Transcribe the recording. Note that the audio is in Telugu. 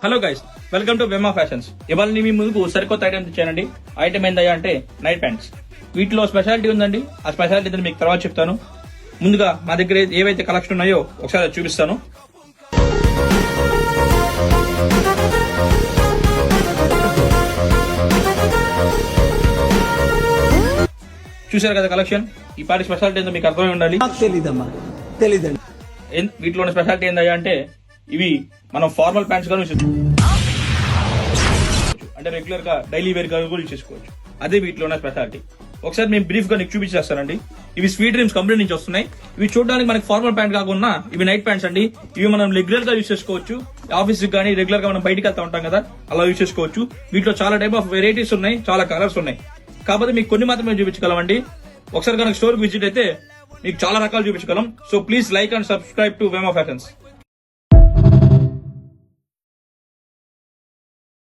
Hello guys, welcome to Vema fashions. ఇవాళ మీ ముందుకు సరికొత్త ఐటమ్ తెచ్చానండి. ఐటమ్ ఏందయ్యా అంటే నైట్ ప్యాంట్స్. వీటిలో స్పెషాలిటీ ఉందండి. ఆ స్పెషాలిటీ మీకు తర్వాత చెప్తాను. ముందుగా మా దగ్గర ఏవైతే కలెక్షన్ ఉన్నాయో ఒకసారి చూపిస్తాను. చూసారు కదా కలెక్షన్. ఈ పాటి స్పెషాలిటీ ఏందో మీకు అర్థమై ఉండాలి. తెలీదండి. వీటిలో ఉన్న స్పెషాలిటీ ఏందయ్యా అంటే ఇవి మనం ఫార్మల్ ప్యాంట్స్ గా అంటే రెగ్యులర్ గా డైలీ వేర్ గా కూడా యూజ్ చేసుకోవచ్చు. అదే వీటిలో ఉన్న స్పెషాలిటీ. ఒకసారి మేము బ్రీఫ్ గా నీకు చూపించేస్తానండి. ఇవి స్వీట్ డ్రీమ్స్ కంపెనీ నుంచి వస్తున్నాయి. ఇవి చూడడానికి మనకి ఫార్మల్ ప్యాంట్ కాకుండా ఇవి నైట్ ప్యాంట్స్ అండి. ఇవి మనం రెగ్యులర్ గా యూజ్ చేసుకోవచ్చు. ఆఫీస్ కానీ రెగ్యులర్ గా మనం బయటకు వెళ్తా ఉంటాం కదా, అలా యూజ్ చేసుకోవచ్చు. వీటిలో చాలా టైప్ ఆఫ్ వెరైటీస్ ఉన్నాయి, చాలా కలర్స్ ఉన్నాయి. కాకపోతే మీకు కొన్ని మాత్రమే చూపించగలమండి. ఒకసారి కనుక స్టోర్ విజిట్ అయితే మీకు చాలా రకాలు చూపించగలం. So please like and subscribe to Vema fashions.